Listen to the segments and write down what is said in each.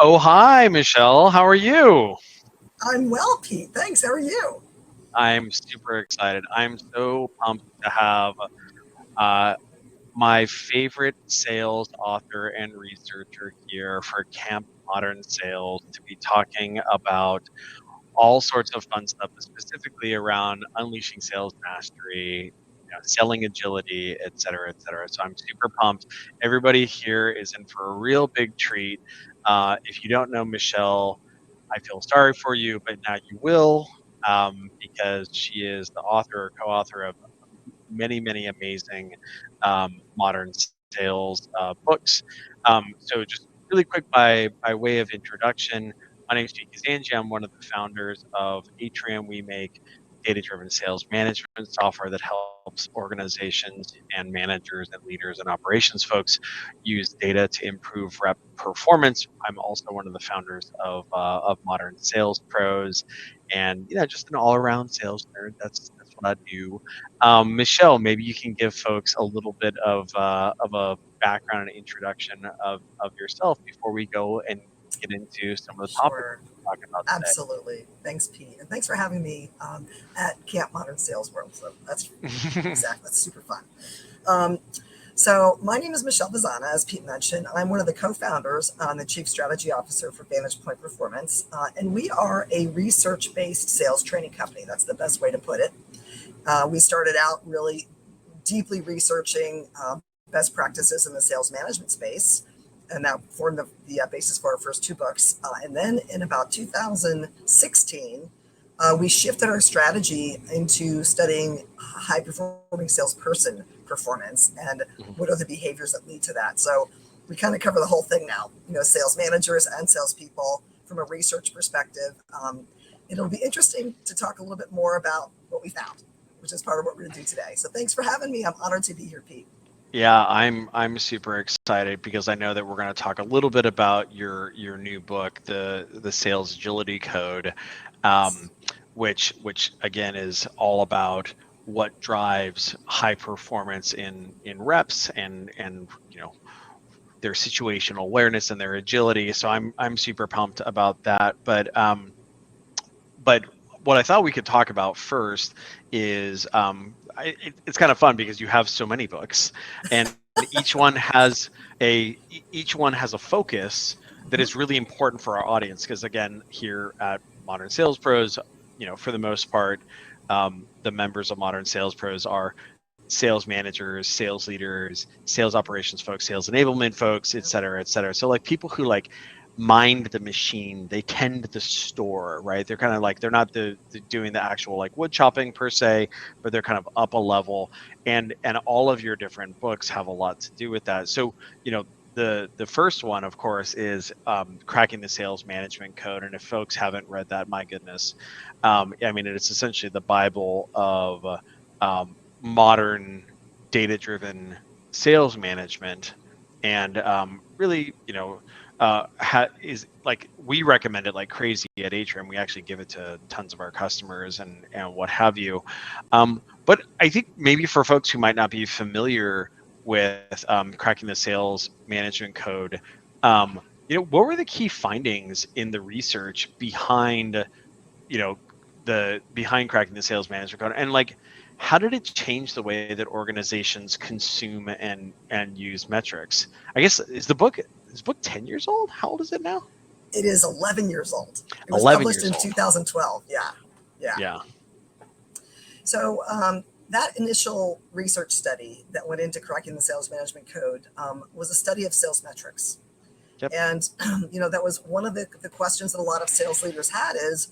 Oh, hi, Michelle. How are you? I'm well, Pete. Thanks. How are you? I'm super excited. I'm so pumped to have uh, my favorite sales author and researcher here for Camp Modern Sales to be talking about all sorts of fun stuff, specifically around unleashing sales mastery, selling agility, et cetera, et cetera. So I'm super pumped. Everybody here is in for a real big treat. If you don't know Michelle, I feel sorry for you, but now you will, because she is the author or co-author of many, many amazing modern sales books. So just really quick by way of introduction, my name is Pete Kazanjy. I'm one of the founders of Atrium. We make data-driven sales management software that helps organizations and managers and leaders and operations folks use data to improve rep performance. I'm also one of the founders of Modern Sales Pros, and just an all-around sales nerd. That's what I do. Michelle, maybe you can give folks a little bit of a background and introduction of yourself before we go and get into some of the topics Sure. we're talking about Absolutely. Thanks, Pete. And thanks for having me at Camp Modern Sales World. So that's today. exactly, that's super fun. Um, so my name is Michelle Vazzana, as Pete mentioned. I'm one of the co-founders and the Chief Strategy Officer for VantagePoint Performance. And we are a research-based sales training company. That's the best way to put it. We started out really deeply researching best practices in the sales management space, and that formed the basis for our first two books. And then in about 2016, we shifted our strategy into studying high performing salesperson performance and what are the behaviors that lead to that. So we kind of cover the whole thing now, sales managers and salespeople from a research perspective. It'll be interesting to talk a little bit more about what we found, which is part of what we're going to do today. So thanks for having me. I'm honored to be here, Pete. Yeah, I'm super excited because I know that we're going to talk a little bit about your new book, the Sales Agility Code, Yes. um, which again is all about what drives high performance in reps and their situational awareness and their agility. So I'm super pumped about that. But what I thought we could talk about first is it's kind of fun because you have so many books, and each one has a focus that is really important for our audience. Because again, here at Modern Sales Pros, for the most part, the members of Modern Sales Pros are sales managers, sales leaders, sales operations folks, sales enablement folks, et cetera, et cetera. So like people who like mind the machine, they tend the store, right? They're kind of like they're not doing the actual like wood chopping per se, but they're kind of up a level. And all of your different books have a lot to do with that. So the first one, of course, is cracking the sales management code. And if folks haven't read that, my goodness, I mean, it's essentially the Bible of modern data-driven sales management, and really, is like we recommend it like crazy at Atrium. We actually give it to tons of our customers and what have you. But I think maybe for folks who might not be familiar with cracking the sales management code, what were the key findings in the research behind you know behind cracking the sales management code, and like how did it change the way that organizations consume and use metrics? I guess is the book 10 years old? How old is it now? It is 11 years old. It was 11 published years in old. 2012. Yeah. Yeah. Yeah. So that initial research study that went into cracking the sales management code was a study of sales metrics. Yep. And, that was one of the questions that a lot of sales leaders had is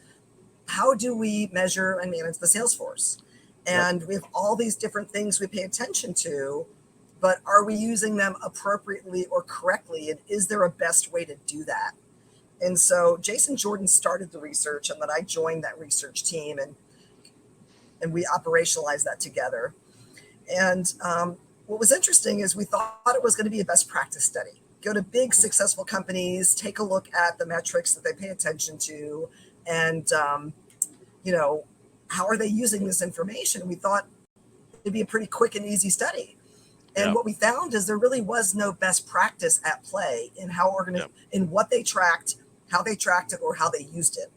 how do we measure and manage the sales force? Yep. And we have all these different things we pay attention to, but are we using them appropriately or correctly? And is there a best way to do that? And so Jason Jordan started the research, and then I joined that research team, and we operationalized that together. And what was interesting is we thought it was going to be a best practice study. Go to big successful companies, take a look at the metrics that they pay attention to, and how are they using this information? We thought it'd be a pretty quick and easy study. And what we found is there really was no best practice at play in how in what they tracked, how they tracked it, or how they used it.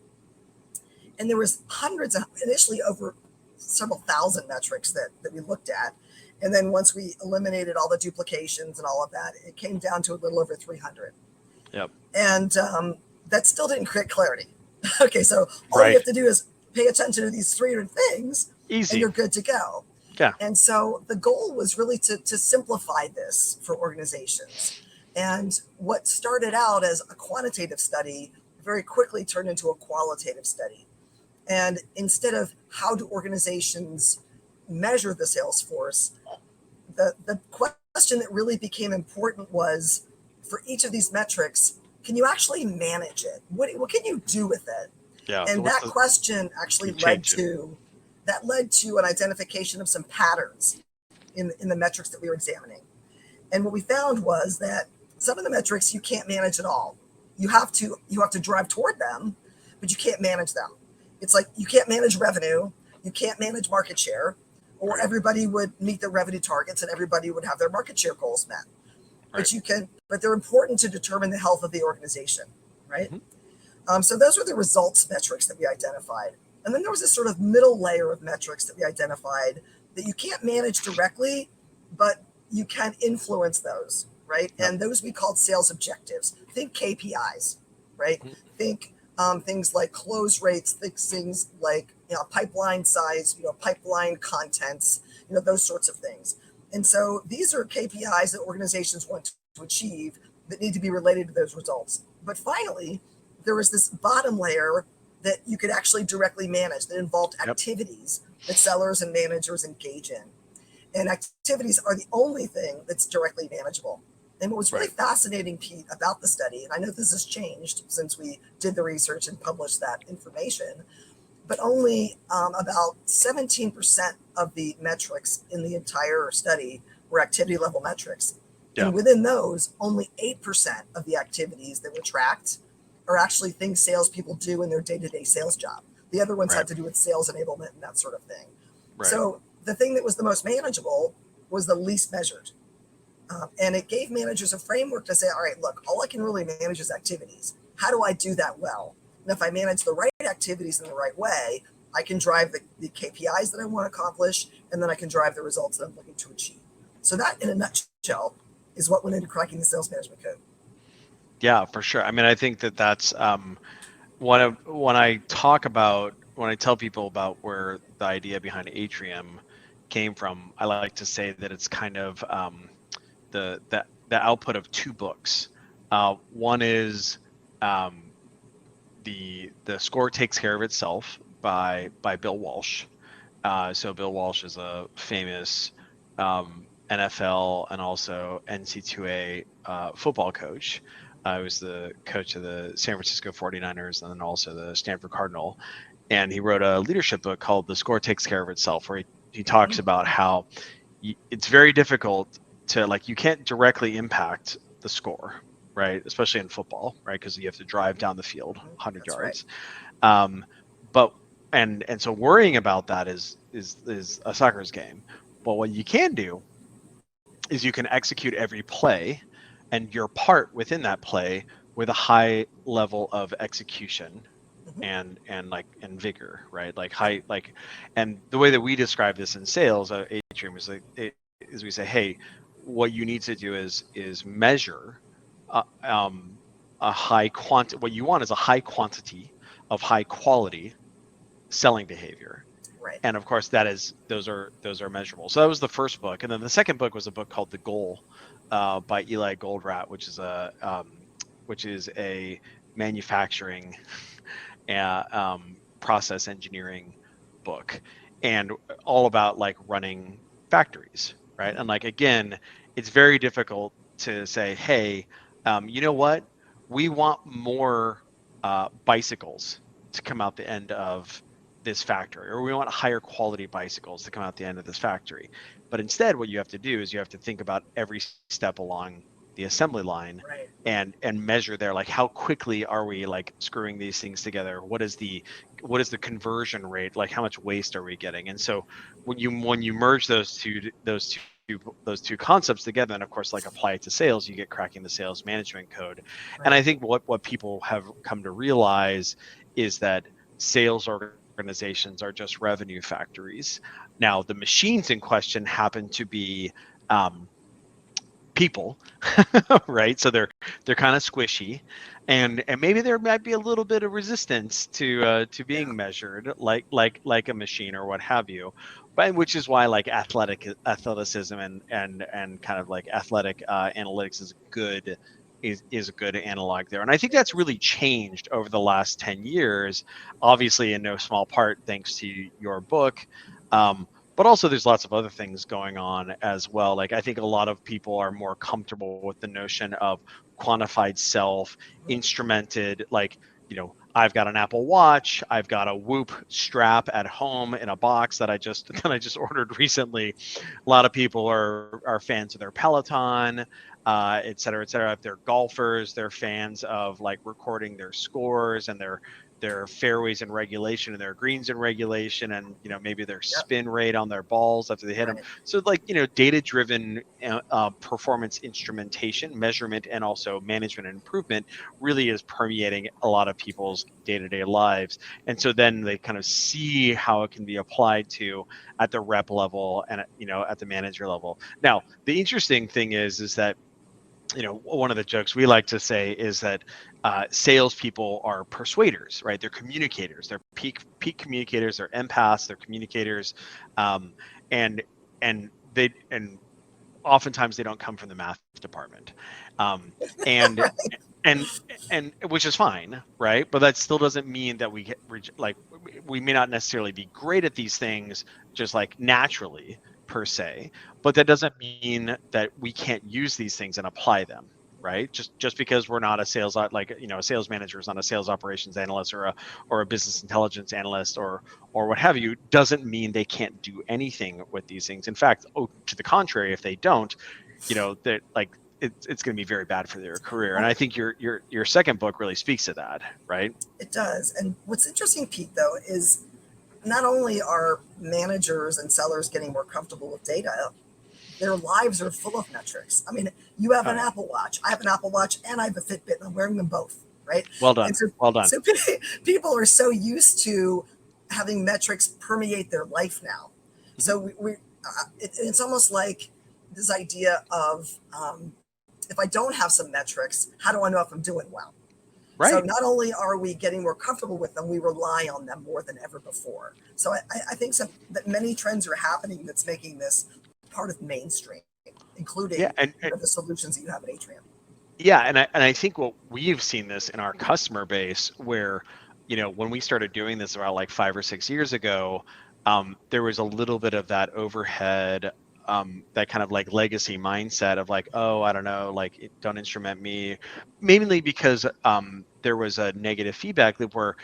And there was hundreds of, initially over several thousand metrics that we looked at. And then once we eliminated all the duplications and all of that, it came down to a little over 300. Yep. And that still didn't create clarity. Okay, so all you have to do is pay attention to these 300 things, easy, and you're good to go. Yeah. And so the goal was really to simplify this for organizations. And what started out as a quantitative study very quickly turned into a qualitative study. And instead of how do organizations measure the sales force, the question that really became important was, for each of these metrics, can you actually manage it? What can you do with it? Yeah. And that question actually led to an identification of some patterns in the metrics that we were examining. And what we found was that some of the metrics you can't manage at all. You have to drive toward them, but you can't manage them. It's like you can't manage revenue, you can't manage market share, or everybody would meet their revenue targets and everybody would have their market share goals met. Right. But they're important to determine the health of the organization, right? Mm-hmm. So those were the results metrics that we identified. And then there was this sort of middle layer of metrics that we identified that you can't manage directly, but you can influence those, right? Yep. And those we called sales objectives. Think KPIs, right? Mm-hmm. Think things like close rates, things like pipeline size, pipeline contents, those sorts of things. And so these are KPIs that organizations want to achieve that need to be related to those results. But finally, there was this bottom layer that you could actually directly manage that involved activities that sellers and managers engage in. And activities are the only thing that's directly manageable. And what was really fascinating, Pete, about the study, and I know this has changed since we did the research and published that information, but only about 17% of the metrics in the entire study were activity level metrics. Yeah. And within those, only 8% of the activities that were tracked are actually things salespeople do in their day-to-day sales job. The other ones had to do with sales enablement and that sort of thing. Right. So the thing that was the most manageable was the least measured. And it gave managers a framework to say, all right, look, all I can really manage is activities. How do I do that well? And if I manage the right activities in the right way, I can drive the KPIs that I want to accomplish, and then I can drive the results that I'm looking to achieve. So that, in a nutshell, is what went into cracking the sales management code. Yeah, for sure. I mean, I think that's when I tell people about where the idea behind Atrium came from, I like to say that it's kind of the output of two books. One is the Score Takes Care of Itself by Bill Walsh. So Bill Walsh is a famous NFL and also NC2A football coach. He was the coach of the San Francisco 49ers and then also the Stanford Cardinal. And he wrote a leadership book called The Score Takes Care of Itself, where he talks about how it's very difficult to, you can't directly impact the score, right? Especially in football, right? Because you have to drive down the field 100 yards. Right. And so worrying about that is a sucker's game. But what you can do is you can execute every play and your part within that play with a high level of execution and vigor, right? And the way that we describe this in sales, Atrium is we say, hey, what you need to do is measure a high quantity. What you want is a high quantity of high quality selling behavior. Right. And of course those are measurable. So that was the first book. And then the second book was a book called The Goal by Eli Goldratt, which is a manufacturing process engineering book, and all about running factories, right? And again, it's very difficult to say, hey, you know what? We want more bicycles to come out the end of this factory, or we want higher quality bicycles to come out the end of this factory. But instead, what you have to do is you have to think about every step along the assembly line, right, and measure there, how quickly are we screwing these things together? What is the conversion rate? How much waste are we getting? And so when you merge those two those two concepts together, and of course, like apply it to sales, you get cracking the sales management code. And I Right. think what people have come to realize is that sales organizations are just revenue factories. Now, the machines in question happen to be people, right? So they're kind of squishy, and maybe there might be a little bit of resistance to being Yeah. measured like a machine or what have you. But which is why like athleticism and kind of like athletic analytics is a good analog there. And I think that's really changed over the last 10 years, obviously in no small part thanks to your book. But also there's lots of other things going on as well. Like I think a lot of people are more comfortable with the notion of quantified self, instrumented, like, I've got an Apple Watch, I've got a Whoop strap at home in a box that I just that I just ordered recently. A lot of people are fans of their Peloton, et cetera, et cetera. If they're golfers, they're fans of like recording their scores and their fairways in regulation and their greens in regulation, and maybe their Yep. spin rate on their balls after they hit them. Right. So like data driven performance instrumentation, measurement, and also management and improvement really is permeating a lot of people's day-to-day lives. And so then they kind of see how it can be applied to at the rep level and at the manager level. Now the interesting thing is that one of the jokes we like to say is that salespeople are persuaders, right? They're communicators. They're peak communicators. They're empaths. They're communicators, um, and and oftentimes they don't come from the math department, and Right. and and which is fine, right? But that still doesn't mean that we get like we may not necessarily be great at these things just like naturally per se, but that doesn't mean that we can't use these things and apply them, right? Just because we're not a sales a sales manager is not a sales operations analyst or a business intelligence analyst or what have you, doesn't mean they can't do anything with these things. In fact, to the contrary, if they don't, that like it's going to be very bad for their career. And Well, I think your second book really speaks to that, right? it does. And what's interesting, Pete, though, is not only are managers and sellers getting more comfortable with data, their lives are full of metrics. I mean, you have Oh an yeah. Apple Watch, I have an Apple Watch, and I have a Fitbit, and I'm wearing them both, right? Well And done. so, Well done. so people are so used to having metrics permeate their life now. Mhm. So it's almost like this idea of if I don't have some metrics, how do I know if I'm doing well? So Right. not only are we getting more comfortable with them, we rely on them more than ever before. So I think that many trends are happening that's making this part of mainstream, Yeah. including And the solutions that you have at Atrium. yeah, and I think what we've seen this in our customer base where, when we started doing this about like 5 or 6 years ago, there was a little bit of that overhead, that kind of like legacy mindset of like, oh, I don't know, like don't instrument me, mainly because there was a negative feedback loop where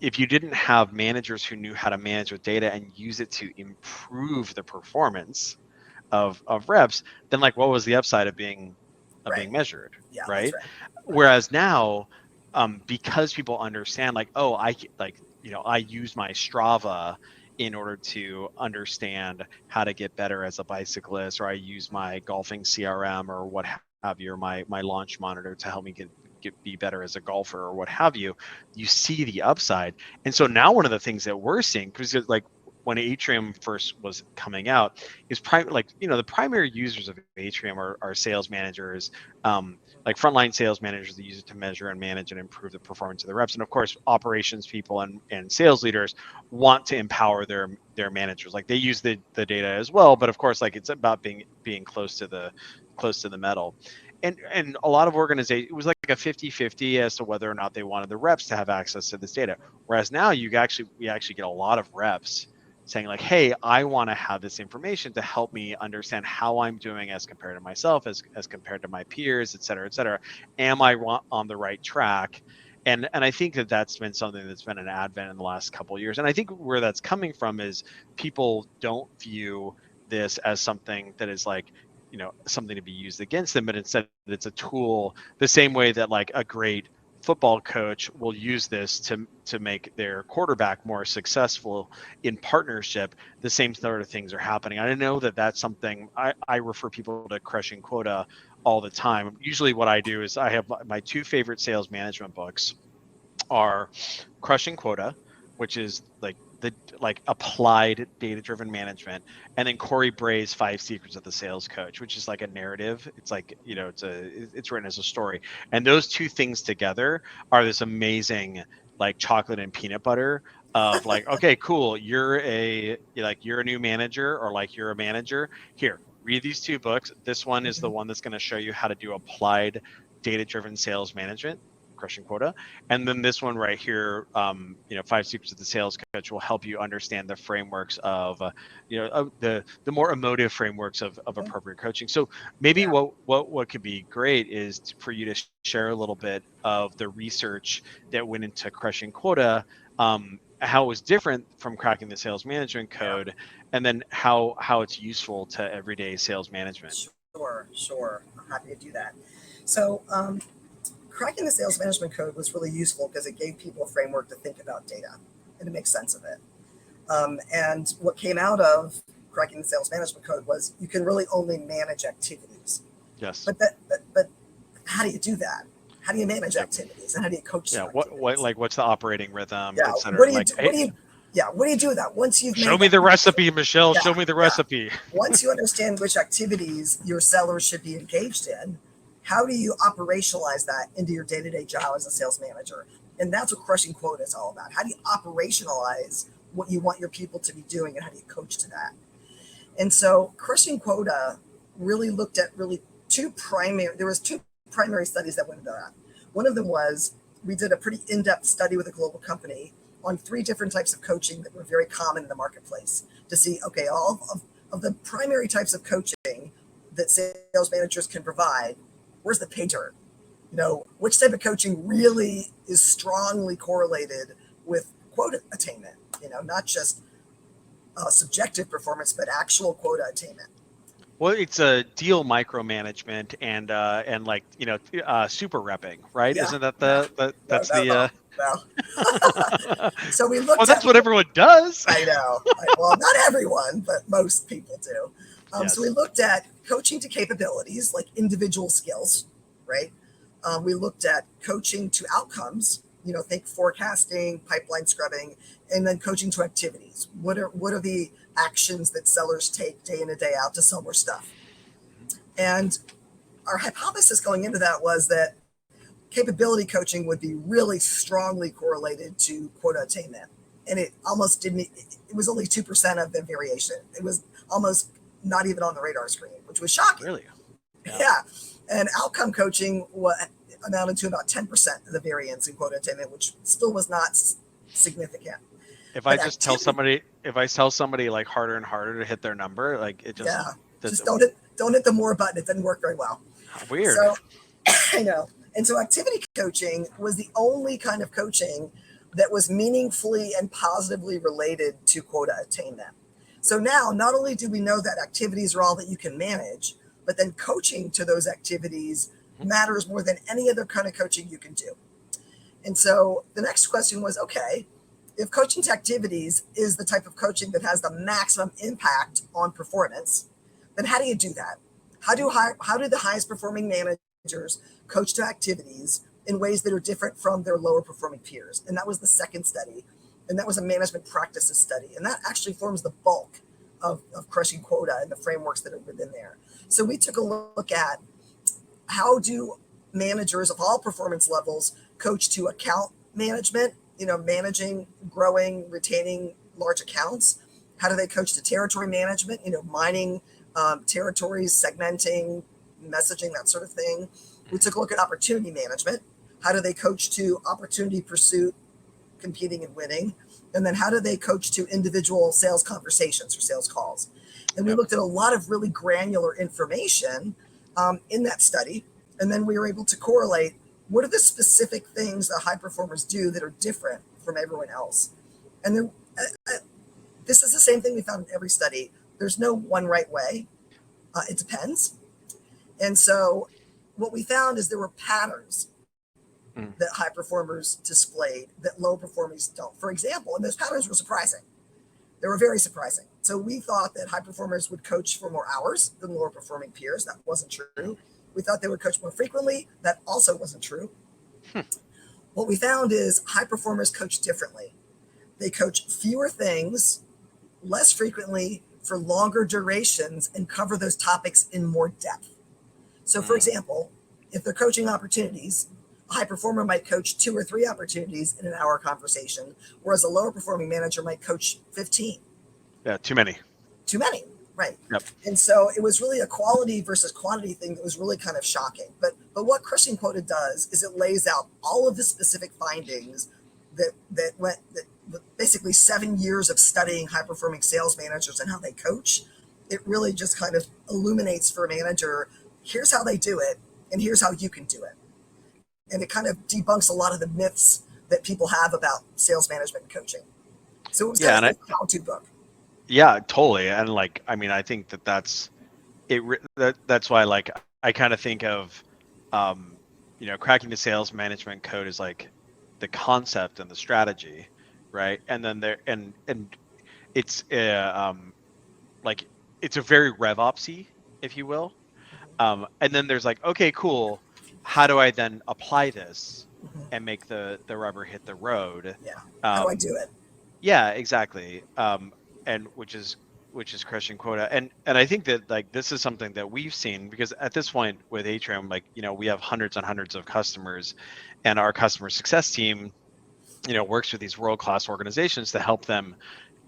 if you didn't have managers who knew how to manage with data and use it to improve the performance of reps, then like what was the upside of Right. being measured, Yeah, that's right? right. Right. Whereas now, because people understand like, oh, I use my Strava in order to understand how to get better as a bicyclist, or I use my golfing CRM or what have you, or my launch monitor to help me be better as a golfer or what have you. You see the upside. And so now one of the things that we're seeing, because like when Atrium first was coming out, is the primary users of Atrium are sales managers, like frontline sales managers that use it to measure and manage and improve the performance of the reps. And of course, operations people and sales leaders want to empower their managers. Like they use the data as well, but of course, like it's about being close to the metal. And a lot of organizations, it was like a 50-50 as to whether or not they wanted the reps to have access to this data. Whereas now we actually get a lot of reps saying like, hey, I want to have this information to help me understand how I'm doing as compared to myself, as compared to my peers, et cetera, et cetera. Am I on the right track? And I think that's been something that's been an advent in the last couple of years. And I think where that's coming from is people don't view this as something that is like, something to be used against them, but instead it's a tool, the same way that like a great football coach will use this to make their quarterback more successful in partnership, the same sort of things are happening. I know that that's something I refer people to Crushing Quota all the time. Usually what I do is I have my two favorite sales management books are Crushing Quota, which is like applied data-driven management, and then Corey Bray's 5 Secrets of the Sales Coach, which is like a narrative. It's like, it's written as a story. And those two things together are this amazing like chocolate and peanut butter of like, okay, cool. You're a new manager, or like you're a manager. Here, read these two books. This one is the one that's going to show you how to do applied data-driven sales management, Crushing Quota. And then this one right here, 5 Secrets of the Sales Coach, will help you understand the frameworks of, the more emotive frameworks of appropriate coaching. So maybe what could be great is for you to share a little bit of the research that went into Crushing Quota, how it was different from Cracking the Sales Management Code, and then how it's useful to everyday sales management. Sure. I'm happy to do that. So, Cracking the Sales Management Code was really useful because it gave people a framework to think about data and to make sense of it. And what came out of Cracking the Sales Management Code was you can really only manage activities. Yes. But how do you do that? How do you manage activities, and how do you coach? Yeah. What's the operating rhythm? Yeah. Et cetera? What do you do with that once you've show me the recipe, Michelle? Show me the recipe. Once you understand which activities your sellers should be engaged in, how do you operationalize that into your day-to-day job as a sales manager? And that's what Crushing Quota is all about. How do you operationalize what you want your people to be doing, and how do you coach to that? And so Crushing Quota really looked at two primary studies that went into that. One of them was we did a pretty in-depth study with a global company on 3 different types of coaching that were very common in the marketplace to see, okay, all of the primary types of coaching that sales managers can provide, where's the pay dirt? Which type of coaching really is strongly correlated with quota attainment, not just subjective performance, but actual quota attainment. Well, it's a deal micromanagement and super repping, right? Yeah, Isn't that that's no. So we looked. Well, that's what everyone does. I know. Well, not everyone, but most people do. Yes. So we looked at coaching to capabilities, like individual skills, right? We looked at coaching to outcomes, think forecasting, pipeline scrubbing, and then coaching to activities. What are the actions that sellers take day in and day out to sell more stuff? And our hypothesis going into that was that capability coaching would be really strongly correlated to quota attainment. And it almost didn't, it was only 2% of the variation. It was almost not even on the radar screen, which was shocking. Really? Yeah. And outcome coaching amounted to about 10% of the variance in quota attainment, which still was not significant. If I tell somebody like harder and harder to hit their number, like it just don't hit the more button. It didn't work very well. Weird. So I know. And so activity coaching was the only kind of coaching that was meaningfully and positively related to quota attainment. So now, not only do we know that activities are all that you can manage, but then coaching to those activities matters more than any other kind of coaching you can do. And so the next question was, okay, if coaching to activities is the type of coaching that has the maximum impact on performance, then how do you do that? How do the highest performing managers coach to activities in ways that are different from their lower performing peers? And that was the second study. And that was a management practices study. And that actually forms the bulk of Crushing Quota and the frameworks that are within there. So we took a look at how do managers of all performance levels coach to account management, managing, growing, retaining large accounts. How do they coach to territory management, mining territories, segmenting, messaging, that sort of thing. We took a look at opportunity management. How do they coach to opportunity pursuit, competing and winning? And then how do they coach to individual sales conversations or sales calls? And we looked at a lot of really granular information in that study. And then we were able to correlate what are the specific things that high performers do that are different from everyone else. And then this is the same thing we found in every study. There's no one right way. It depends. And so what we found is there were patterns that high performers displayed that low performers don't. For example, and those patterns were surprising. They were very surprising. So we thought that high performers would coach for more hours than lower performing peers. That wasn't true. We thought they would coach more frequently. That also wasn't true. What we found is high performers coach differently. They coach fewer things, less frequently, for longer durations, and cover those topics in more depth. So, for example, if they're coaching opportunities, a high performer might coach 2 or 3 opportunities in an hour conversation, whereas a lower performing manager might coach 15. Yeah, too many. Too many, right? Yep. And so it was really a quality versus quantity thing that was really kind of shocking. But what Crushing Quota does is it lays out all of the specific findings that basically 7 years of studying high performing sales managers and how they coach. It really just kind of illuminates for a manager, here's how they do it, and here's how you can do it. And it kind of debunks a lot of the myths that people have about sales management and coaching. So it was kind of a how-to book. Yeah, totally. And like, I mean, I think that's it. That's why, like, I kind of think of, cracking the sales management code is like the concept and the strategy, right? And then and it's like it's a very RevOpsy, if you will. And then there's like, okay, cool. How do I then apply this and make the rubber hit the road? Yeah. How do I do it? Yeah, exactly. And which is Crushing Quota. And I think that like this is something that we've seen, because at this point with Atrium, like, we have hundreds and hundreds of customers, and our customer success team, works with these world-class organizations to help them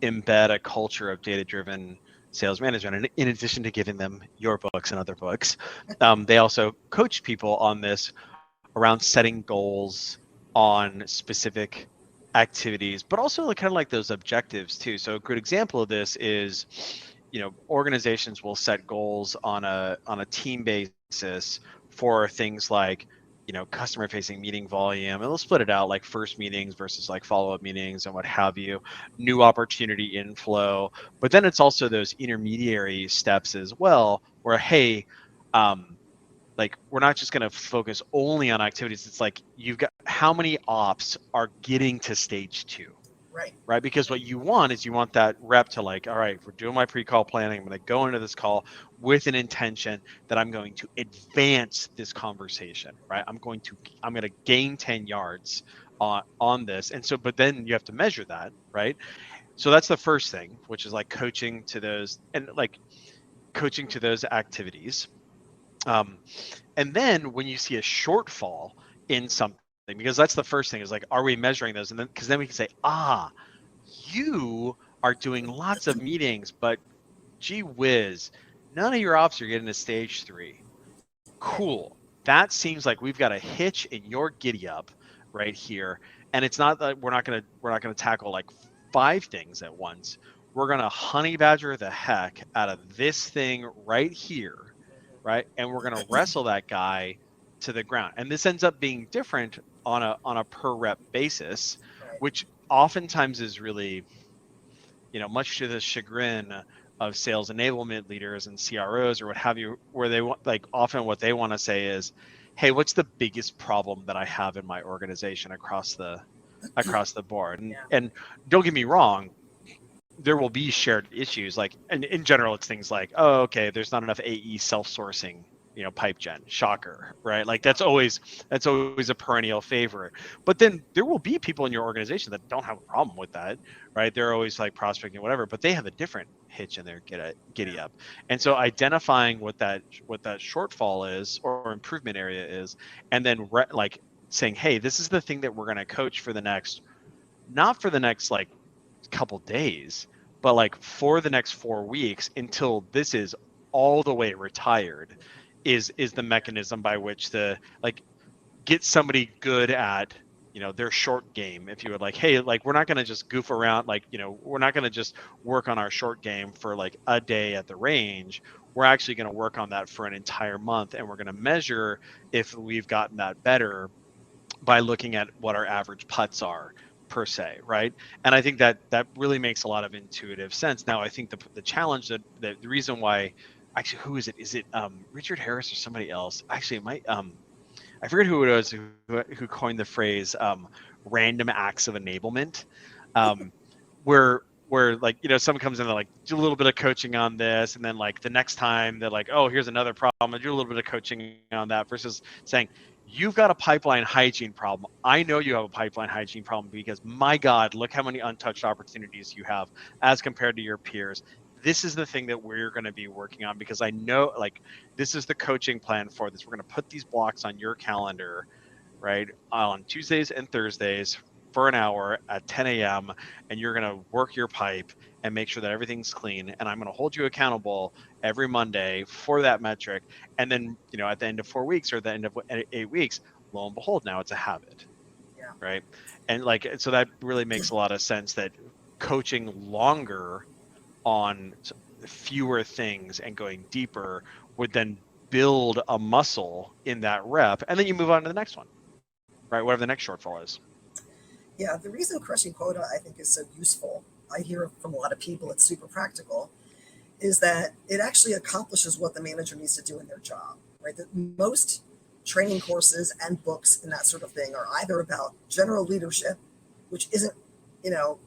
embed a culture of data-driven sales management. And in addition to giving them your books and other books, they also coach people on this around setting goals on specific activities, but also kind of like those objectives too. So a good example of this is, organizations will set goals on a team basis for things like, customer facing meeting volume, and they'll split it out like first meetings versus like follow-up meetings and what have you, new opportunity inflow. But then it's also those intermediary steps as well, where, hey, like, we're not just going to focus only on activities. It's like, you've got how many ops are getting to stage 2, right? Because what you want is that rep to like, all right, we're doing my pre-call planning. I'm going to go into this call with an intention that I'm going to advance this conversation, right? I'm going to gain 10 yards on this. And so, but then you have to measure that, right? So that's the first thing, which is like coaching to those activities. And then when you see a shortfall in something, because that's the first thing, is like, are we measuring those? And then, because then we can say, you are doing lots of meetings, but gee whiz, none of your ops are getting to stage 3. Cool. That seems like we've got a hitch in your giddy up right here. And it's not that we're not gonna tackle like 5 things at once. We're gonna honey badger the heck out of this thing right here, right? And we're gonna wrestle that guy to the ground. And this ends up being different on a per rep basis, which oftentimes is really, much to the chagrin of sales enablement leaders and CROs or what have you, where they want, like, often what they want to say is, hey, what's the biggest problem that I have in my organization across the board? And don't get me wrong, there will be shared issues, like, and in general, it's things like, oh, okay, there's not enough AE self-sourcing, pipe gen, shocker, right? Like that's always a perennial favorite. But then there will be people in your organization that don't have a problem with that, right? They're always like prospecting, whatever, but they have a different hitch in their giddy up. And so identifying what that shortfall is or improvement area is, and then like saying, hey, this is the thing that we're going to coach for not for the next like couple days, but like for the next 4 weeks until this is all the way retired, is the mechanism by which to like get somebody good at their short game, if you would. Like, hey, like, we're not going to just goof around, like, we're not going to just work on our short game for like a day at the range. We're actually going to work on that for an entire month, and we're going to measure if we've gotten that better by looking at what our average putts are per se, right? And I think that really makes a lot of intuitive sense. Now, I think the challenge, that the reason why, actually, who is it? Is it Richard Harris or somebody else? Actually, it might I forget who it was who coined the phrase random acts of enablement, um, where like, you know, someone comes in and like, do a little bit of coaching on this, and then like the next time they're like, oh, here's another problem, and do a little bit of coaching on that, versus saying, you've got a pipeline hygiene problem. I know you have a pipeline hygiene problem because, my God, look how many untouched opportunities you have as compared to your peers. This is the thing that we're going to be working on, because I know, like, this is the coaching plan for this. We're going to put these blocks on your calendar, right, on Tuesdays and Thursdays for an hour at 10 a.m. And you're going to work your pipe and make sure that everything's clean. And I'm going to hold you accountable every Monday for that metric. And then, you know, at the end of 4 weeks or the end of 8 weeks, lo and behold, now it's a habit. Yeah. Right. And like, so that really makes a lot of sense, that coaching longer on fewer things and going deeper would then build a muscle in that rep. And then you move on to the next one, right? Whatever the next shortfall is. Yeah, the reason crushing quota I think is so useful, I hear from a lot of people it's super practical, is that it actually accomplishes what the manager needs to do in their job, right? That most training courses and books and that sort of thing are either about general leadership, which isn't, you know,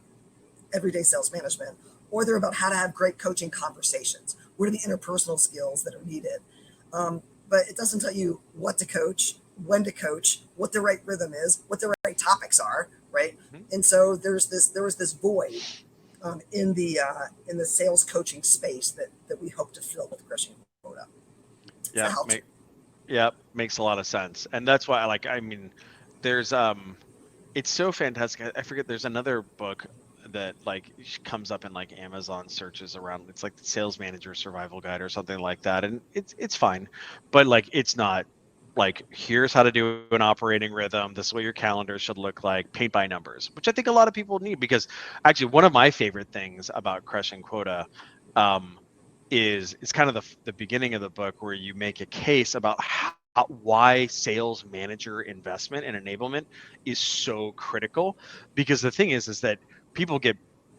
everyday sales management, or they're about how to have great coaching conversations. What are the interpersonal skills that are needed? But it doesn't tell you what to coach, when to coach, what the right rhythm is, what the right topics are, right? Mm-hmm. And so there was this void in the sales coaching space that we hope to fill with crushing quota. Yeah, makes a lot of sense. And that's why I mean, there's it's so fantastic. I forget, there's another book that like comes up in like Amazon searches around, it's like the Sales Manager Survival Guide or something like that, and it's fine, but like it's not like, here's how to do an operating rhythm, this is what your calendar should look like, paint by numbers, which I think a lot of people need. Because actually one of my favorite things about crushing quota is kind of the beginning of the book, where you make a case about why sales manager investment and enablement is so critical. Because the thing is that people get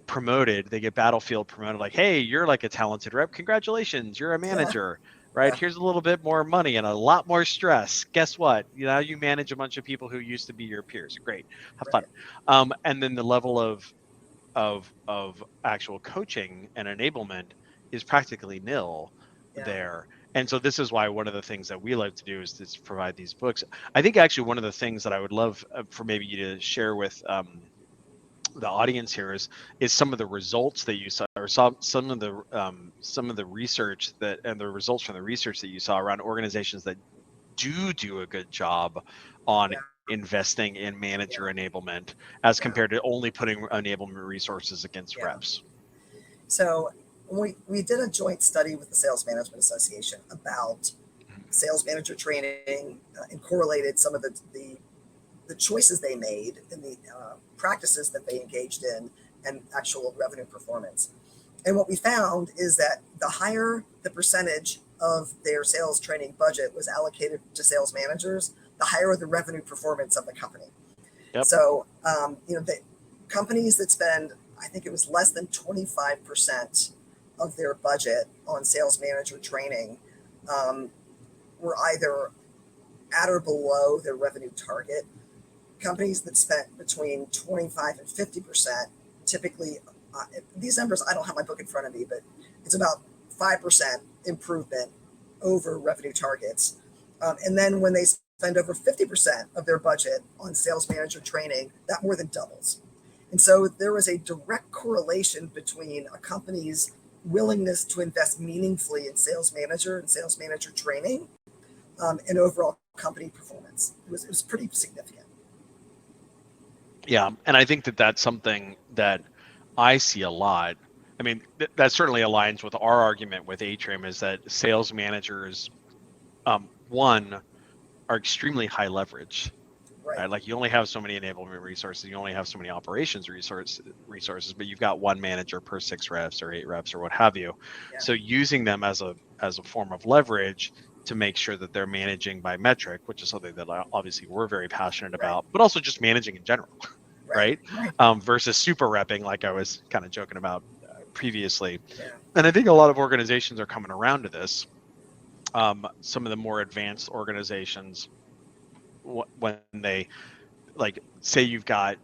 promoted, they get battlefield promoted, like, hey, you're like a talented rep, congratulations, you're a manager, right? Yeah. Here's a little bit more money and a lot more stress. Guess what? You know, you manage a bunch of people who used to be your peers. Great, have fun. And then the level of actual coaching and enablement is practically nil there. And so this is why one of the things that we like to do is to provide these books. I think actually one of the things that I would love for maybe you to share with the audience here is some of the results that you saw, or some of the research that, and the results from the research that you saw around organizations that do a good job on investing in manager enablement, as compared to only putting enablement resources against reps. So we did a joint study with the Sales Management Association about sales manager training and correlated some of the choices they made and the practices that they engaged in and actual revenue performance. And what we found is that the higher the percentage of their sales training budget was allocated to sales managers, the higher the revenue performance of the company. So, the companies that spend, I think it was less than 25% of their budget on sales manager training were either at or below their revenue target. Companies that spent between 25 and 50%, typically, these numbers, I don't have my book in front of me, but it's about 5% improvement over revenue targets. And then when they spend over 50% of their budget on sales manager training, that more than doubles. And so there was a direct correlation between a company's willingness to invest meaningfully in sales manager and sales manager training and overall company performance. It was pretty significant. Yeah, and I think that's something that I see a lot. I mean, that certainly aligns with our argument with Atrium, is that sales managers, one, are extremely high leverage. Right? Like, you only have so many enablement resources, you only have so many operations resources, but you've got one manager per 6 reps or 8 reps or what have you. So using them as a form of leverage to make sure that they're managing by metric, which is something that obviously we're very passionate about, but also just managing in general, right? Versus super repping, like I was kind of joking about previously. And I think a lot of organizations are coming around to this. Some of the more advanced organizations when they, like, say you've got,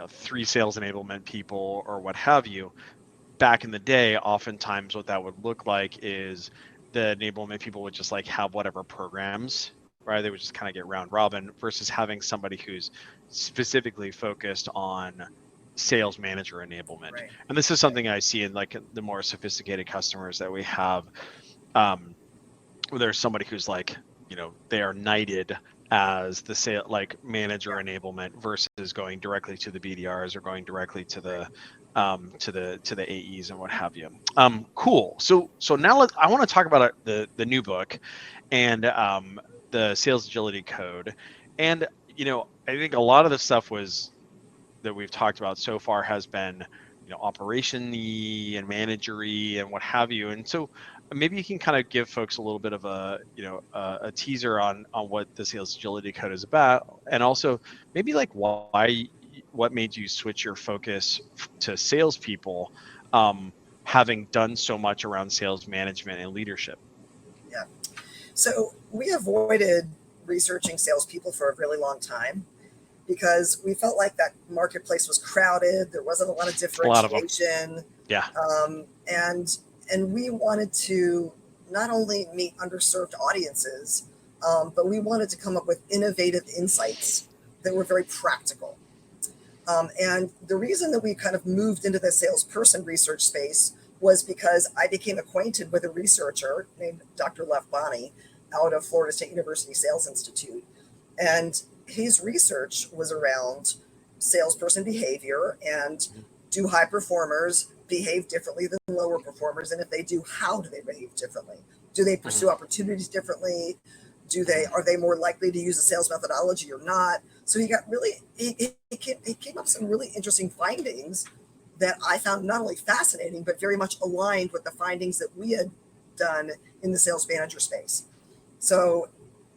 3 sales enablement people or what have you. Back in the day, oftentimes what that would look like is the enablement people would just like have whatever programs, right? They would just kind of get round robin versus having somebody who's specifically focused on sales manager enablement. Right. And this is something I see in like the more sophisticated customers that we have, where there's somebody who's like, they are knighted as the sale like manager enablement versus going directly to the BDRs or going directly to the AEs and what have you. Cool. So now I want to talk about the new book and the sales agility code. And I think a lot of the stuff that we've talked about so far has been operation-y and managery and what have you. And so maybe you can kind of give folks a little bit of a a teaser on what the sales agility code is about, and also maybe like what made you switch your focus to salespeople, having done so much around sales management and leadership. Yeah. So we avoided researching salespeople for a really long time because we felt like that marketplace was crowded. There wasn't a lot of differentiation. Yeah. And we wanted to not only meet underserved audiences, but we wanted to come up with innovative insights that were very practical. And the reason that we kind of moved into the salesperson research space was because I became acquainted with a researcher named Dr. Lev Bonney out of Florida State University Sales Institute. And his research was around salesperson behavior and do high performers behave differently than lower performers? And if they do, how do they behave differently? Do they pursue opportunities differently? Are they more likely to use a sales methodology or not? So he came up with some really interesting findings that I found not only fascinating, but very much aligned with the findings that we had done in the sales manager space. So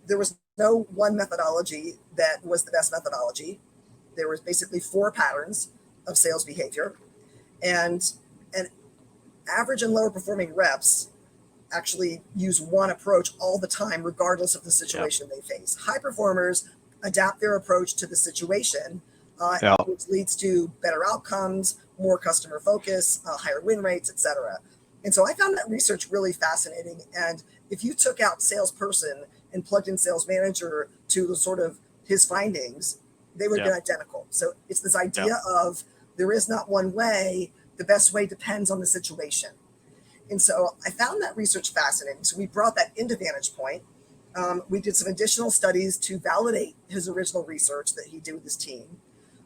there was no one methodology that was the best methodology. There was basically 4 patterns of sales behavior, and average and lower performing reps actually use one approach all the time, regardless of the situation they face. High performers adapt their approach to the situation, which leads to better outcomes, more customer focus, higher win rates, etc. And so I found that research really fascinating. And if you took out salesperson and plugged in sales manager to the sort of his findings, they would be identical. So it's this idea of there is not one way. The best way depends on the situation. And so I found that research fascinating. So we brought that into VantagePoint. We did some additional studies to validate his original research that he did with his team.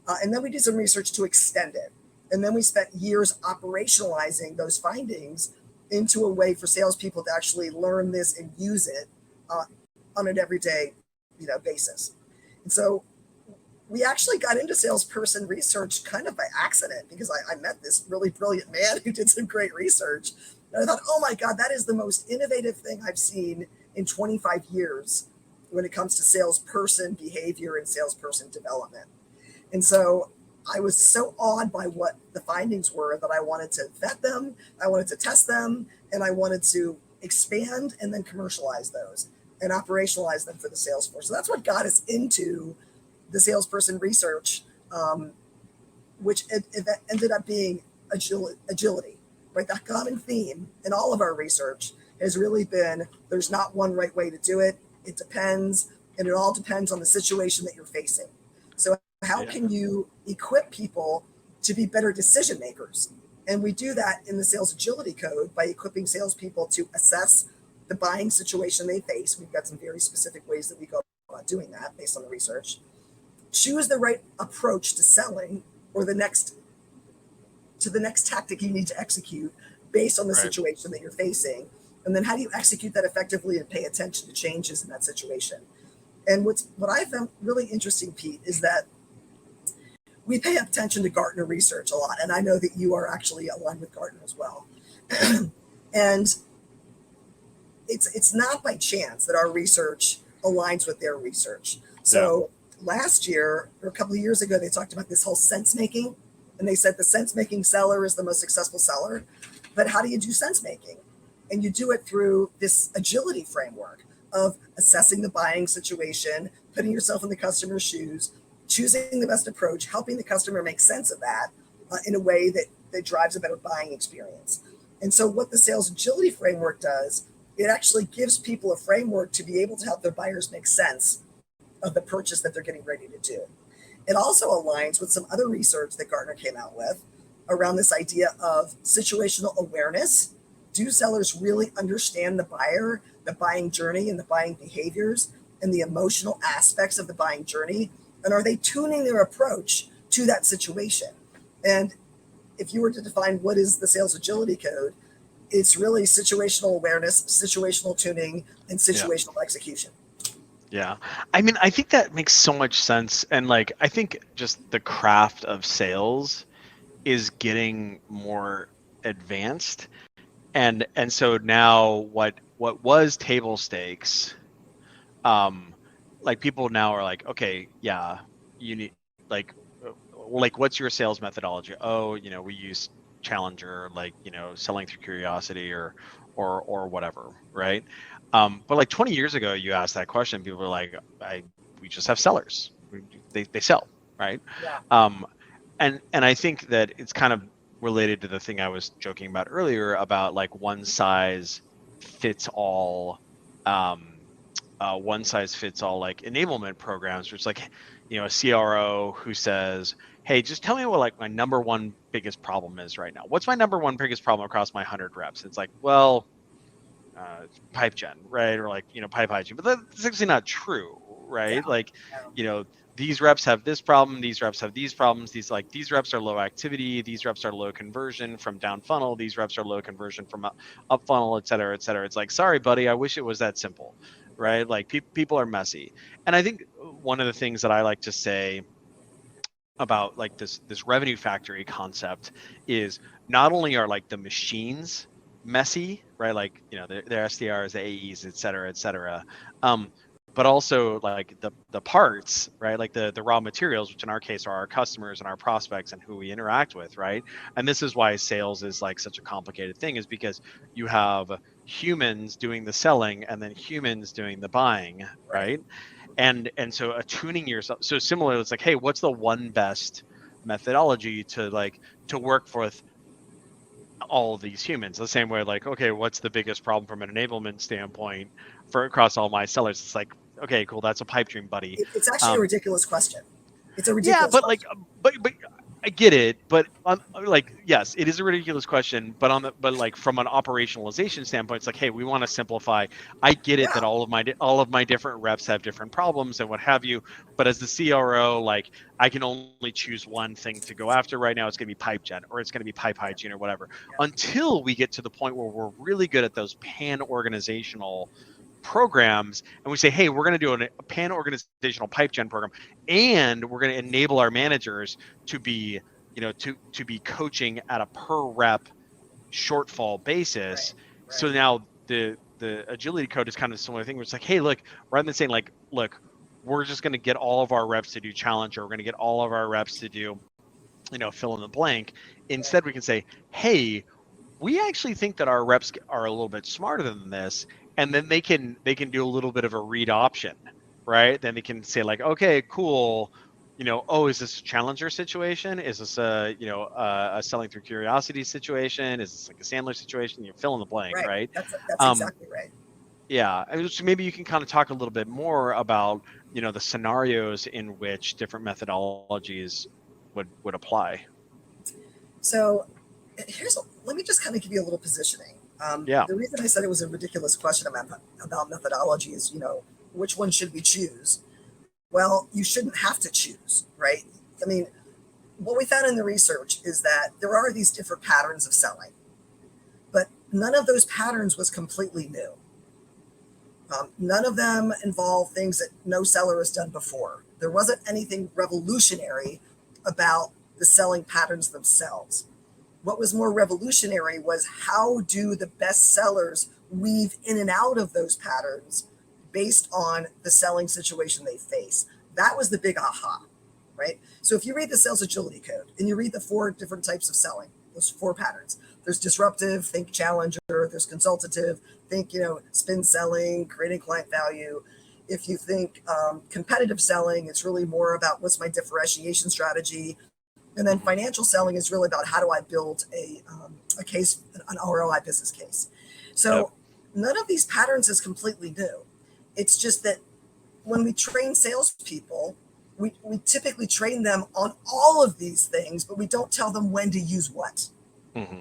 And then we did some research to extend it. And then we spent years operationalizing those findings into a way for salespeople to actually learn this and use it on an everyday basis. And so we actually got into salesperson research kind of by accident because I met this really brilliant man who did some great research. And I thought, oh my God, that is the most innovative thing I've seen in 25 years when it comes to salesperson behavior and salesperson development. And so I was so awed by what the findings were that I wanted to vet them, I wanted to test them, and I wanted to expand and then commercialize those and operationalize them for the sales force. So that's what got us into the salesperson research, which it ended up being agility, right? That common theme in all of our research has really been there's not one right way to do it. It depends, and it all depends on the situation that you're facing. So how can you equip people to be better decision makers? And we do that in the sales agility code by equipping salespeople to assess the buying situation they face. We've got some very specific ways that we go about doing that based on the research. Choose the right approach to selling or the next tactic you need to execute based on the situation that you're facing. And then how do you execute that effectively and pay attention to changes in that situation? And what I found really interesting, Pete, is that we pay attention to Gartner research a lot. And I know that you are actually aligned with Gartner as well. And it's not by chance that our research aligns with their research. So last year, or a couple of years ago, they talked about this whole sense making. And they said the sense making seller is the most successful seller. But how do you do sense making? And you do it through this agility framework of assessing the buying situation, putting yourself in the customer's shoes, choosing the best approach, helping the customer make sense of that in a way that drives a better buying experience. And so what the sales agility framework does, it actually gives people a framework to be able to help their buyers make sense of the purchase that they're getting ready to do. It also aligns with some other research that Gartner came out with around this idea of situational awareness. Do sellers really understand the buyer, the buying journey, and the buying behaviors, and the emotional aspects of the buying journey? And are they tuning their approach to that situation? And if you were to define what is the sales agility code, it's really situational awareness, situational tuning, and situational execution. Yeah. I mean, I think that makes so much sense. And like, I think just the craft of sales is getting more advanced. And so now what was table stakes, like people now are like, okay, yeah, you need like what's your sales methodology? Oh, we use Challenger, like, selling through curiosity or whatever, right? But like 20 years ago, you asked that question, people were like, we just have sellers. They sell, right? Yeah. And I think that it's kind of related to the thing I was joking about earlier about like one size fits all like enablement programs, where it's like, a CRO who says, hey, just tell me what like my number one biggest problem is right now. What's my number one biggest problem across my 100 reps? It's like, well, pipe gen, right? Or like, pipe hygiene, but that's actually not true, right? Yeah. Like, these reps have this problem, these reps have these problems, these reps are low activity, these reps are low conversion from down funnel, these reps are low conversion from up funnel, et cetera, et cetera. It's like, sorry, buddy, I wish it was that simple, right? Like people are messy. And I think one of the things that I like to say about like this revenue factory concept is not only are like the machines messy, right? Like, their SDRs, AEs, et cetera, but also like the parts, right? Like the raw materials, which in our case are our customers and our prospects and who we interact with, right? And this is why sales is like such a complicated thing, is because you have humans doing the selling and then humans doing the buying, right? And so attuning yourself. So similarly, it's like, hey, what's the one best methodology to work with all of these humans? The same way, like, okay, what's the biggest problem from an enablement standpoint for across all my sellers? It's like, okay, cool, that's a pipe dream, buddy. It's actually a ridiculous question. It's a Yeah, ridiculous but question. like, but I get it, but like, yes, it is a ridiculous question, but but like from an operationalization standpoint, it's like, hey, we want to simplify. I get it that Yeah. all of my different reps have different problems and what have you, but as the CRO, like, I can only choose one thing to go after right now. It's going to be pipe gen, or it's going to be pipe hygiene, or whatever, until we get to the point where we're really good at those pan-organizational programs, and we say, hey, we're going to do a pan-organizational pipe gen program, and we're going to enable our managers to be to be coaching at a per rep shortfall basis. Right. So now the agility code is kind of a similar thing, where it's like, hey, look, rather than saying like, look, we're just going to get all of our reps to do Challenger, we're going to get all of our reps to do fill in the blank, instead we can say, hey, we actually think that our reps are a little bit smarter than this, and then they can do a little bit of a read option, right? Then they can say like, okay, cool, oh, is this a Challenger situation? Is this a selling through curiosity situation? Is this like a Sandler situation? You fill in the blank, right? That's exactly right. Yeah, so maybe you can kind of talk a little bit more about the scenarios in which different methodologies would apply. So let me just kind of give you a little positioning. Yeah. The reason I said it was a ridiculous question about methodology is, which one should we choose? Well, you shouldn't have to choose, right? I mean, what we found in the research is that there are these different patterns of selling, but none of those patterns was completely new. None of them involve things that no seller has done before. There wasn't anything revolutionary about the selling patterns themselves. What was more revolutionary was how do the best sellers weave in and out of those patterns based on the selling situation they face. That was the big aha, right? So if you read the sales agility code and you read the 4 different types of selling, those 4 patterns, there's disruptive, think Challenger, there's consultative, think, spin selling, creating client value. If you think competitive selling, it's really more about what's my differentiation strategy. And then financial selling is really about how do I build a case, an ROI business case. So none of these patterns is completely new. It's just that when we train salespeople, we typically train them on all of these things, but we don't tell them when to use what. Mm-hmm.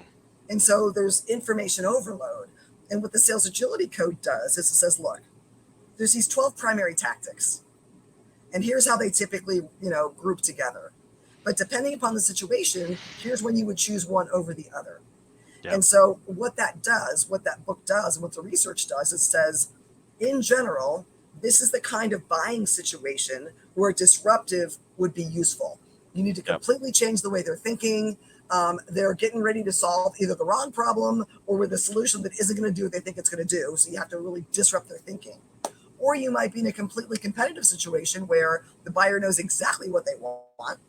And so there's information overload. And what the sales agility code does is it says, look, there's these 12 primary tactics. And here's how they typically, group together. But depending upon the situation, here's when you would choose one over the other. Yep. And so what that does, what that book does, and what the research does, it says, in general, this is the kind of buying situation where disruptive would be useful. You need to completely change the way they're thinking. They're getting ready to solve either the wrong problem or with a solution that isn't going to do what they think it's going to do. So you have to really disrupt their thinking. Or you might be in a completely competitive situation where the buyer knows exactly what they want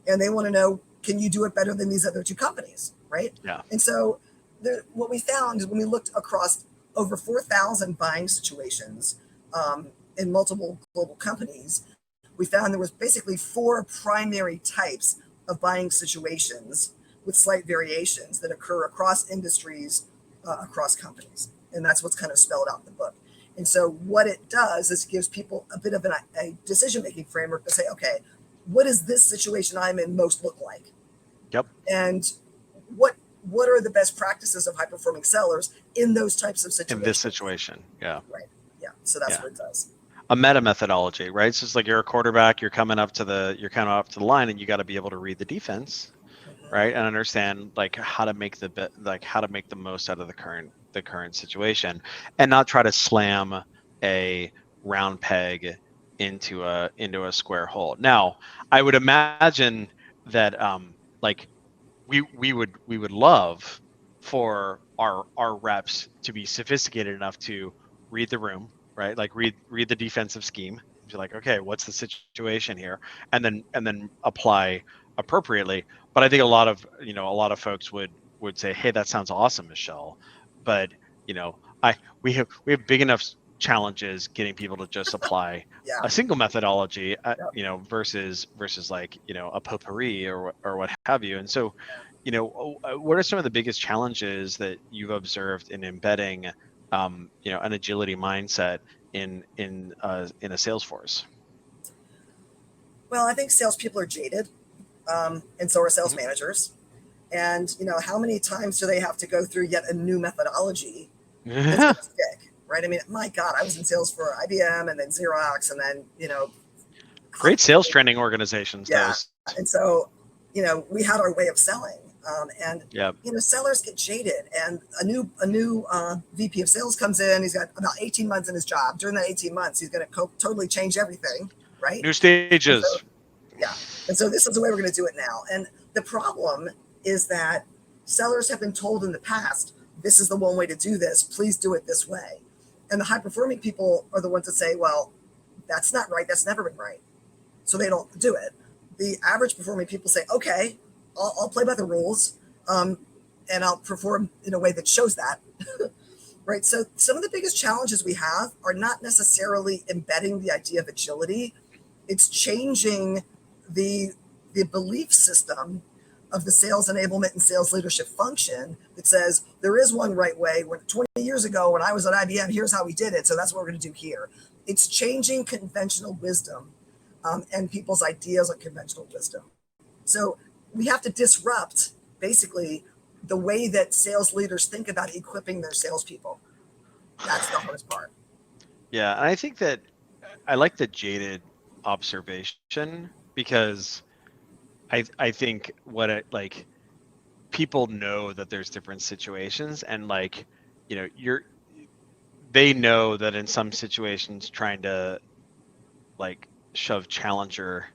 and they want to know, can you do it better than these other two companies, right? Yeah. And so what we found is when we looked across over 4,000 buying situations in multiple global companies, we found there was basically 4 primary types of buying situations with slight variations that occur across industries, across companies. And that's what's kind of spelled out in the book. And so what it does is it gives people a bit of a decision-making framework to say, okay, what does this situation I'm in most look like? Yep. And what are the best practices of high-performing sellers in those types of situations? In this situation, yeah. Right, yeah. So that's what it does. A meta methodology, right? So it's like you're a quarterback, you're coming up to the line, and you got to be able to read the defense, right, and understand like how to make the most out of the current situation, and not try to slam a round peg into a square hole. Now, I would imagine that like we would love for our reps to be sophisticated enough to read the room, right? Like read the defensive scheme. You're like, okay, what's the situation here, and then apply appropriately. But I think a lot of folks would say, hey, that sounds awesome, Michelle, but we have big enough challenges getting people to just apply a single methodology, versus like a potpourri or what have you. And so, what are some of the biggest challenges that you've observed in embedding an agility mindset in a sales force? Well, I think salespeople are jaded, and so are sales managers. And how many times do they have to go through yet a new methodology that's going to stick, right? I mean, my God, I was in sales for IBM and then Xerox, and then great sales training organizations. Yeah, those. And so we had our way of selling, and sellers get jaded. And a new VP of sales comes in. He's got about 18 months in his job. During that 18 months, he's going to totally change everything, right? New stages. And so this is the way we're going to do it now. And the problem is that sellers have been told in the past, this is the one way to do this. Please do it this way. And the high performing people are the ones that say, well, that's not right. That's never been right. So they don't do it. The average performing people say, okay, I'll play by the rules, and I'll perform in a way that shows that. Right. So some of the biggest challenges we have are not necessarily embedding the idea of agility. It's changing the belief system of the sales enablement and sales leadership function that says there is one right way. When 20 years ago, when I was at IBM, here's how we did it. So that's what we're going to do here. It's changing conventional wisdom and people's ideas of conventional wisdom. So we have to disrupt basically the way that sales leaders think about equipping their salespeople. That's the hardest part. Yeah, and I think that I like the jaded observation, because I think people know that there's different situations, and they know that in some situations trying to shove challenger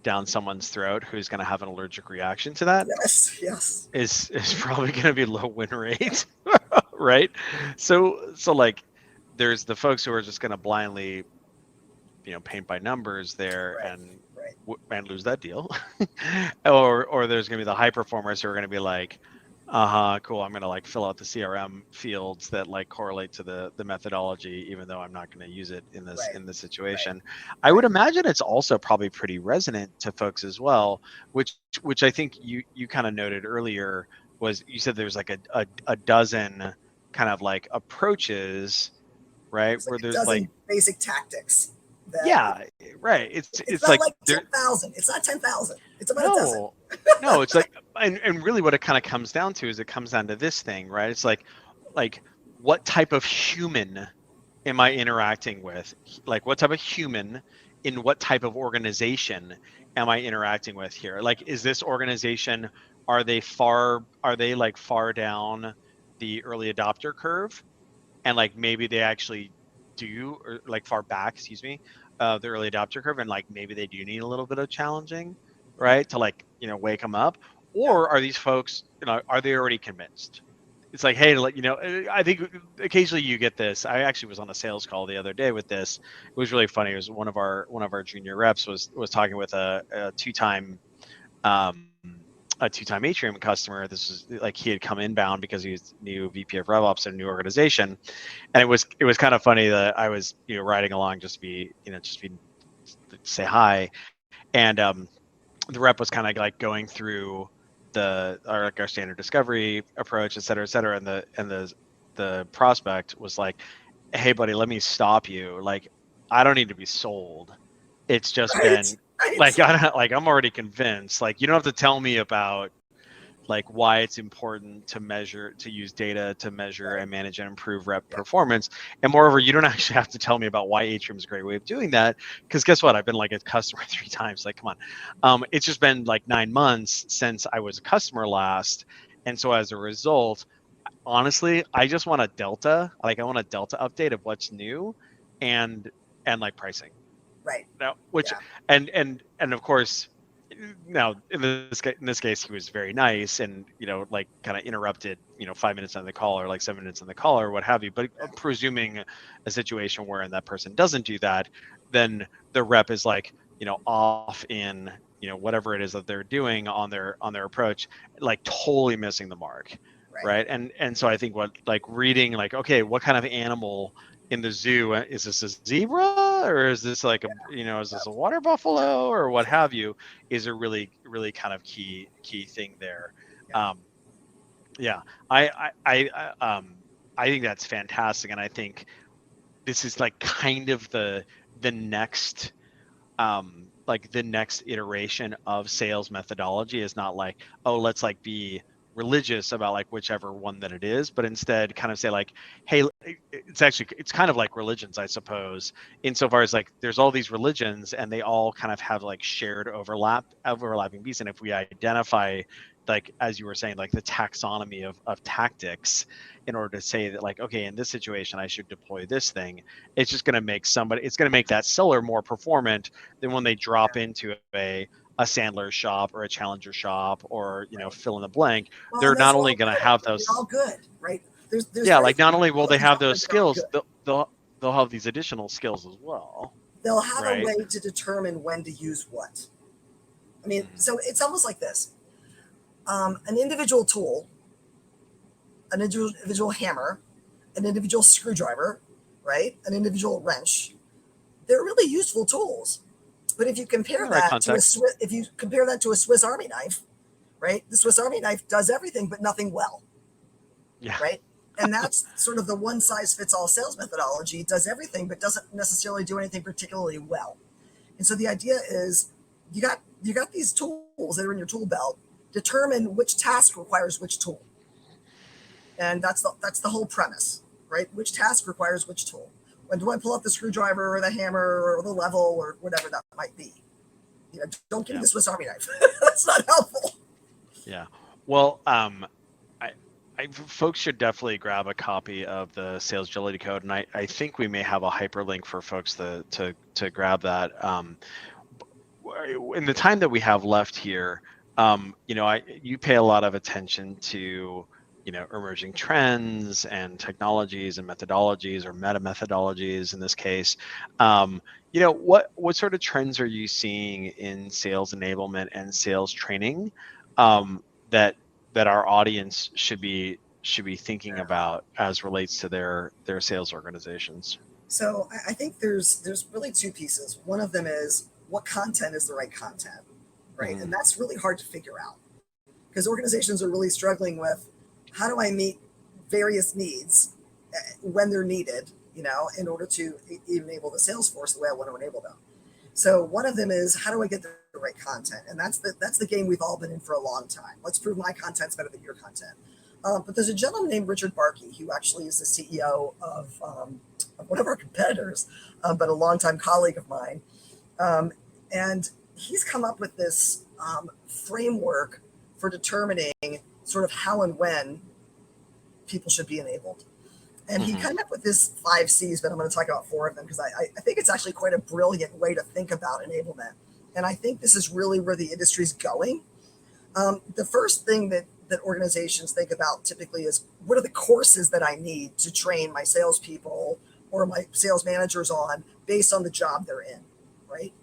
down someone's throat who's going to have an allergic reaction to that is probably going to be low win rate. Right. So there's the folks who are just going to blindly paint by numbers there and lose that deal. or there's going to be the high performers who are going to be like, Cool. I'm gonna like fill out the CRM fields that like correlate to the methodology, even though I'm not gonna use it Right, in this right, situation. I would right. imagine it's also probably pretty resonant to folks as well, which I think you kind of noted earlier was you said there's like a dozen kind of like approaches, right? There's like Where a there's like dozen basic tactics that yeah, right. it's It's not like like there 10,000. It's not 10,000. It's about a dozen. no, no, it's like, and really what it kind of comes down to is it comes down to this thing, right? It's like what type of human am I interacting with? Like, what type of human in what type of organization am I interacting with here? Like, is this organization, are they like far down the early adopter curve? And like maybe they actually do, or like far back, excuse me, the early adopter curve, and like maybe they do need a little bit of challenging, right, to like wake them up, Yeah. or are these folks, are they already convinced? It's like, hey, to let you know, I think occasionally you get this. I actually was on a sales call the other day with this. It was really funny. It was one of our junior reps was talking with a two-time um, a two-time Atrium customer. This was like he had come inbound because he was new VP of RevOps in a new organization, and it was kind of funny that I was riding along just to be say hi, and the rep was kind of like going through our standard discovery approach, et cetera, and the prospect was like, "Hey, buddy, let me stop you. Like, I don't need to be sold. It's just Right, been right. like I'm already convinced. Like, you don't have to tell me about like why it's important to measure, to use data to measure Right. and manage and improve rep Yeah. performance. And moreover, you don't actually have to tell me about why Atrium is a great way of doing that, because guess what, I've been like a customer 3 times. Like, come on. It's just been like 9 months since I was a customer last, and so as a result, honestly, I just want a delta. Like, I want a delta update of what's new, and like pricing Right. now, which, Yeah. and of course, now in this case he was very nice, and like kind of interrupted 5 minutes on the call, or like 7 minutes on the call, or what have you. But presuming a situation wherein that person doesn't do that, then the rep is like off in whatever it is that they're doing on their approach, like totally missing the mark, Right. right? And so I think what, like, reading like, okay, what kind of animal in the zoo, is this a zebra, or is this like a is Yeah. this a water buffalo, or what have you, is a really kind of key thing there. Yeah. um yeah, I think that's fantastic, and I think this is like kind of the next like the next iteration of sales methodology. Is not like, oh, let's like be religious about like whichever one that it is, but instead kind of say like, hey, it's kind of like religions, I suppose, insofar as like there's all these religions and they all kind of have like shared overlapping beats. And if we identify, like as you were saying, like the taxonomy of tactics, in order to say that like, okay, in this situation I should deploy this thing, it's just going to make it's going to make that seller more performant than when they drop into a Sandler shop or a Challenger shop, or Right. fill in the blank. Well, They're and those not are only all going to good. have They're all those, good, right? There's yeah, very like not few only will of they these have out there those that aren't skills, good. they'll have these additional skills as well, They'll have a right? way to determine when to use what. I mean, Mhm. so it's almost like this: an individual tool, an individual hammer, an individual screwdriver, right? An individual wrench. They're really useful tools. But if you In compare the right that to context, a Swiss Army knife, right? The Swiss Army knife does everything but nothing well, yeah, right? And that's sort of the one size fits all sales methodology. It does everything but doesn't necessarily do anything particularly well. And so the idea is you got these tools that are in your tool belt. Determine which task requires which tool, and that's the whole premise, right? Which task requires which tool? When do I pull out the screwdriver or the hammer or the level or whatever that might be? Don't give me yeah, the Swiss Army knife. That's not helpful. yeah. Well, I, folks should definitely grab a copy of the Sales Agility Code, and I think we may have a hyperlink for folks to grab that. In the time that we have left here, you pay a lot of attention to emerging trends and technologies and methodologies, or meta methodologies in this case. What sort of trends are you seeing in sales enablement and sales training, that that our audience should be thinking about as relates to their sales organizations? So I think there's really two pieces. One of them is what content is the right content, right? Mm-hmm. And that's really hard to figure out because organizations are really struggling with how do I meet various needs when they're needed, in order to enable the sales force the way I want to enable them. So one of them is how do I get the right content, and that's the game we've all been in for a long time. Let's prove my content's better than your content. But there's a gentleman named Richard Barkey who actually is the CEO of one of our competitors, but a longtime colleague of mine, and he's come up with this framework for determining sort of how and when people should be enabled. And he came up with this 5 C's, but I'm going to talk about 4 of them because I think it's actually quite a brilliant way to think about enablement. And I think this is really where the industry's going. The first thing that organizations think about typically is what are the courses that I need to train my salespeople or my sales managers on based on the job they're in, right?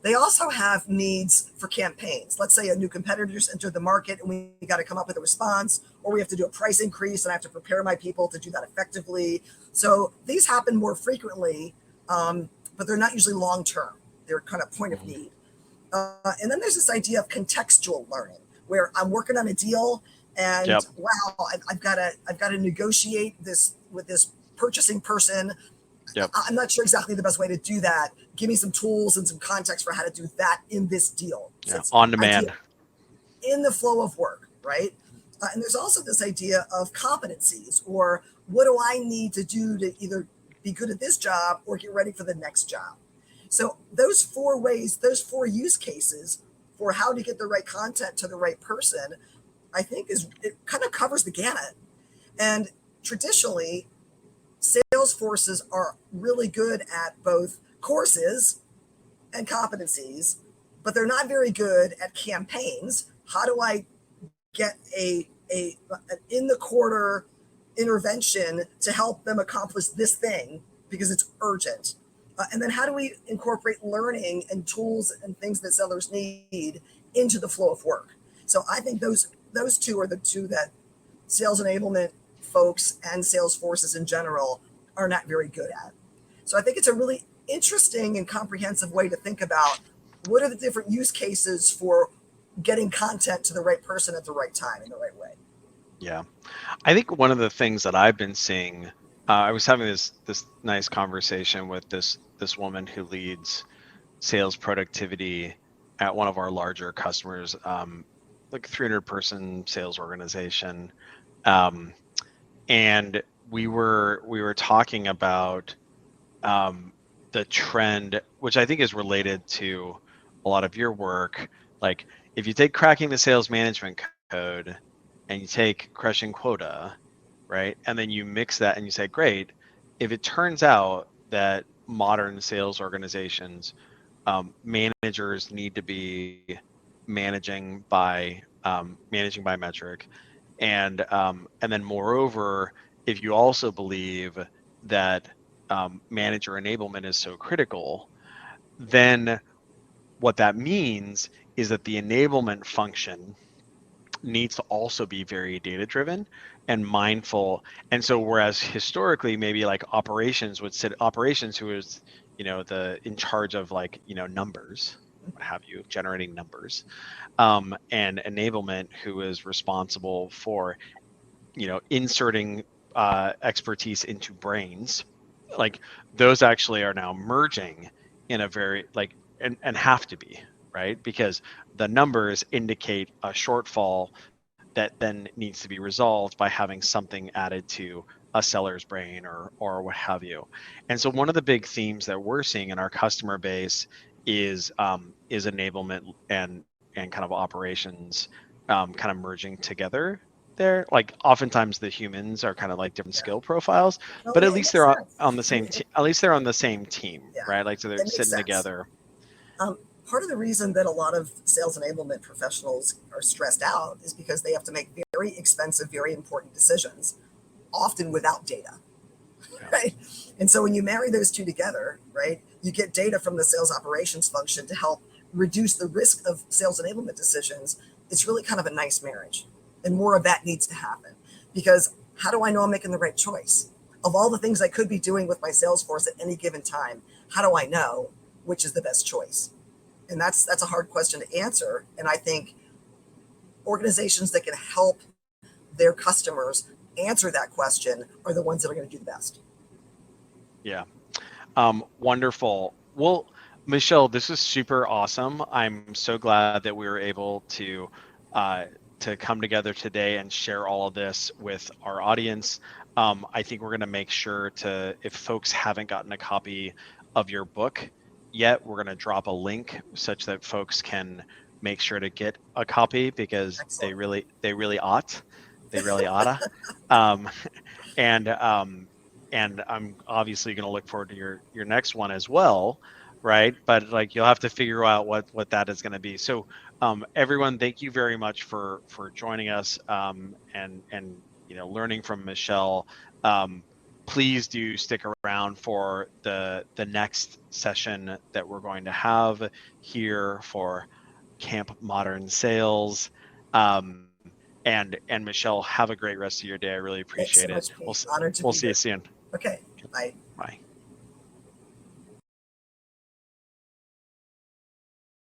They also have needs for campaigns. Let's say a new competitor just entered the market and we got to come up with a response, or we have to do a price increase and I have to prepare my people to do that effectively. So these happen more frequently, but they're not usually long-term. They're kind of point of need. And then there's this idea of contextual learning where I'm working on a deal and wow, I've got to negotiate this with this purchasing person. I'm not sure exactly the best way to do that. Give me some tools and some context for how to do that in this deal. So on demand. In the flow of work, right? And there's also this idea of competencies, or what do I need to do to either be good at this job or get ready for the next job? So those 4 ways, those 4 use cases for how to get the right content to the right person, I think it kind of covers the gamut. And traditionally, sales forces are really good at both courses and competencies, but they're not very good at campaigns. How do I get an in the quarter intervention to help them accomplish this thing because it's urgent? And then how do we incorporate learning and tools and things that sellers need into the flow of work? So I think those 2 are the 2 that sales enablement folks and sales forces in general are not very good at. So I think it's a really interesting and comprehensive way to think about what are the different use cases for getting content to the right person at the right time in the right way. Yeah. I think one of the things that I've been seeing, I was having this nice conversation with this woman who leads sales productivity at one of our larger customers, like 300-person sales organization. And we were talking about the trend, which I think is related to a lot of your work. Like if you take cracking the sales management code and you take crushing quota, right? And then you mix that and you say, great, if it turns out that modern sales organizations, managers need to be managing by metric, and then moreover, if you also believe that manager enablement is so critical, then what that means is that the enablement function needs to also be very data driven and mindful. And so whereas historically maybe like operations who is in charge of numbers, what have you, generating numbers, and enablement who is responsible for inserting expertise into brains, like those actually are now merging in a very and have to be, right? Because the numbers indicate a shortfall that then needs to be resolved by having something added to a seller's brain or what have you. And so one of the big themes that we're seeing in our customer base is enablement and kind of operations kind of merging together there. Like oftentimes the humans are kind of like different skill profiles, but at least they're on the same at least they're on the same team, right? Like so they're sitting together. Part of the reason that a lot of sales enablement professionals are stressed out is because they have to make very expensive, very important decisions, often without data, right? And so when you marry those 2 together, right, you get data from the sales operations function to help reduce the risk of sales enablement decisions. It's really kind of a nice marriage. And more of that needs to happen, because how do I know I'm making the right choice? Of all the things I could be doing with my Salesforce at any given time, how do I know which is the best choice? And that's a hard question to answer. And I think organizations that can help their customers answer that question are the ones that are going to do the best. Yeah. Wonderful. Well, Michelle, this is super awesome. I'm so glad that we were able to come together today and share all of this with our audience. I think we're going to make sure to, if folks haven't gotten a copy of your book yet, we're going to drop a link such that folks can make sure to get a copy, because Excellent. they really ought. They really oughta. Um, and I'm obviously going to look forward to your next one as well, right? But like, you'll have to figure out what that is going to be. So everyone, thank you very much for joining us, and learning from Michelle. Please do stick around for the next session that we're going to have here for Camp Modern Sales. And Michelle, have a great rest of your day. I really Thanks appreciate so it. much, Pete. Honored to We'll be see you here. soon. Okay. Bye. Bye.